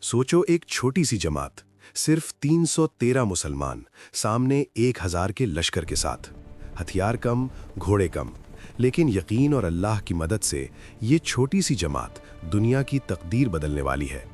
सोचो एक छोटी सी जमात, सिर्फ 313 मुसलमान, सामने 1000 के लश्कर के साथ, हथियार कम, घोड़े कम, लेकिन यकीन और अल्लाह की मदद से ये छोटी सी जमात दुनिया की तकदीर बदलने वाली है।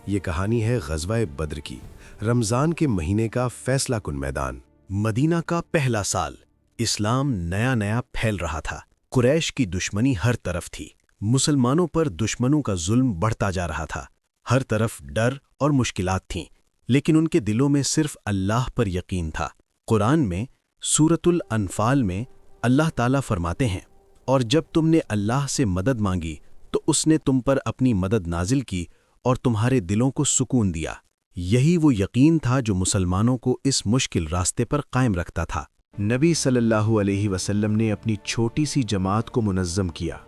ये कहानी है ग़ज़वा बद्र की, रमज़ान के महीने का फैसला कुन मैदान। मदीना का पहला साल, इस्लाम नया नया फैल रहा था। कुरैश की दुश्मनी हर तरफ थी। मुसलमानों पर दुश्मनों का जुल्म बढ़ता जा रहा था। हर तरफ डर और मुश्किलात थीं, लेकिन उनके दिलों में सिर्फ अल्लाह पर यकीन था। कुरान में सूरतुल अनफाल में अल्लाह ताला फरमाते हैं, और जब तुमने अल्लाह से मदद मांगी तो उसने तुम पर अपनी मदद नाजिल की और तुम्हारे दिलों को सुकून दिया। यही वो यकीन था जो मुसलमानों को इस मुश्किल रास्ते पर कायम रखता था। नबी सल्लल्लाहु अलैहि वसल्लम ने अपनी छोटी सी जमात को मुनज़्ज़म किया।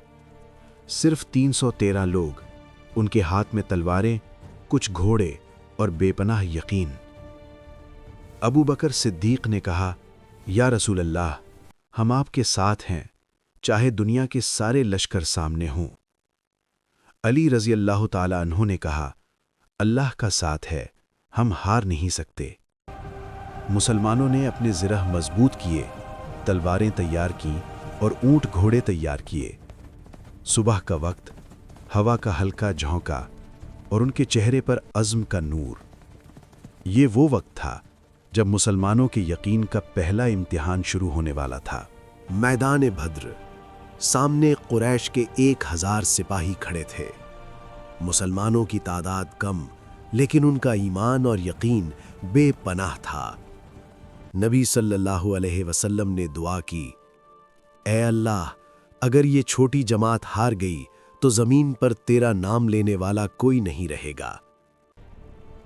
सिर्फ 313 लोग, उनके हाथ में तलवारें, कुछ घोड़े और बेपनाह यकीन। अबू बकर सिद्दीक़ ने कहा, या रसूल अल्लाह, हम आपके साथ हैं, चाहे दुनिया के सारे लश्कर सामने हों। अली रज़ी अल्लाह ताला अन्हु ने कहा, अल्लाह का साथ है, हम हार नहीं सकते। मुसलमानों ने अपने ज़िरह मजबूत किए, तलवारें तैयार कीं और ऊंट घोड़े तैयार किए। सुबह का वक्त, हवा का हल्का झोंका और उनके चेहरे पर अज़्म का नूर। ये वो वक्त था जब मुसलमानों के यकीन का पहला इम्तिहान शुरू होने वाला था। मैदान बद्र, सामने कुरैश के 1000 सिपाही खड़े थे। मुसलमानों की तादाद कम, लेकिन उनका ईमान और यकीन बेपनाह था। नबी सल्लल्लाहु अलैहि वसल्लम ने दुआ की, ए अल्लाह, अगर ये छोटी जमात हार गई तो ज़मीन पर तेरा नाम लेने वाला कोई नहीं रहेगा।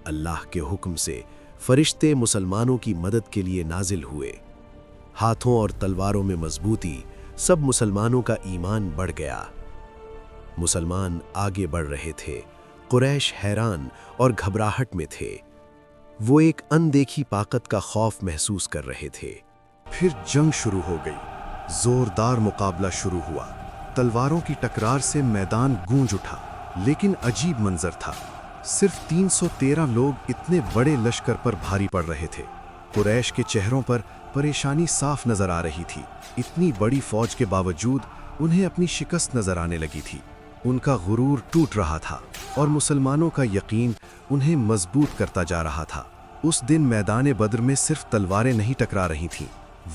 अल्लाह के हुक्म से फरिश्ते मुसलमानों की मदद के लिए नाजिल हुए। हाथों और तलवारों में मजबूती, सब मुसलमानों का ईमान बढ़ गया। मुसलमान आगे बढ़ रहे थे, कुरैश हैरान और घबराहट में थे। वो एक अनदेखी ताकत का खौफ महसूस कर रहे थे। फिर जंग शुरू हो गई। जोरदार मुकाबला शुरू हुआ। तलवारों की टकरार से मैदान गूंज उठा, लेकिन अजीब मंजर था। सिर्फ 313 लोग इतने बड़े लश्कर पर भारी पड़ रहे थे। कुरैश के चेहरों पर परेशानी साफ नजर आ रही थी। इतनी बड़ी फौज के बावजूद उन्हें अपनी शिकस्त नजर आने लगी थी। उनका गुरूर टूट रहा था और मुसलमानों का यकीन उन्हें मजबूत करता जा रहा था। उस दिन मैदान बद्र में सिर्फ तलवारें नहीं टकरा रही थीं,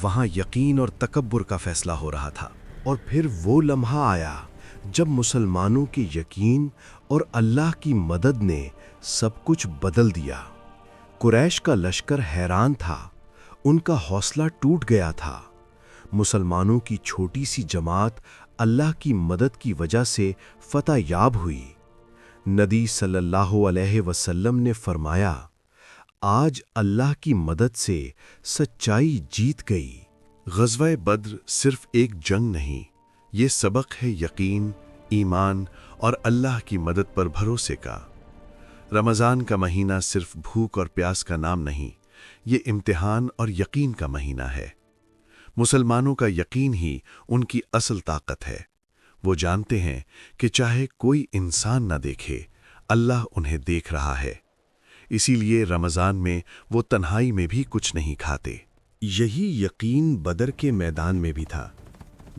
वहां यकीन और तकब्बुर का फैसला हो रहा था। और फिर वो लम्हा आया जब मुसलमानों के यकीन और अल्लाह की मदद ने सब कुछ बदल दिया। कुरैश का लश्कर हैरान था, उनका हौसला टूट गया था। मुसलमानों की छोटी सी जमात अल्लाह की मदद की वजह से फतह याब हुई। नबी सल्लल्लाहु अलैहि वसल्लम ने फरमाया, आज अल्लाह की मदद से सच्चाई जीत गई। ग़ज़वा बद्र सिर्फ एक जंग नहीं, ये सबक है यकीन, ईमान और अल्लाह की मदद पर भरोसे का। रमज़ान का महीना सिर्फ भूख और प्यास का नाम नहीं, ये इम्तिहान और यकीन का महीना है। मुसलमानों का यकीन ही उनकी असल ताकत है। वो जानते हैं कि चाहे कोई इंसान न देखे, अल्लाह उन्हें देख रहा है। इसीलिए रमज़ान में वो तन्हाई में भी कुछ नहीं खाते। यही यकीन बदर के मैदान में भी था,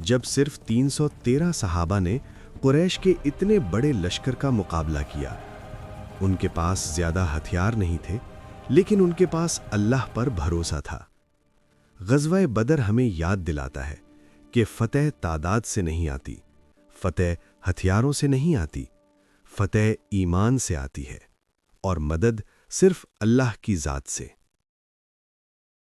जब सिर्फ 313 सहाबा ने कुरैश के इतने बड़े लश्कर का मुकाबला किया। उनके पास ज्यादा हथियार नहीं थे, लेकिन उनके पास अल्लाह पर भरोसा था। ग़ज़वा बदर हमें याद दिलाता है कि फतेह तादाद से नहीं आती, फतेह हथियारों से नहीं आती, फतेह ईमान से आती है, और मदद सिर्फ अल्लाह की ज़ात से।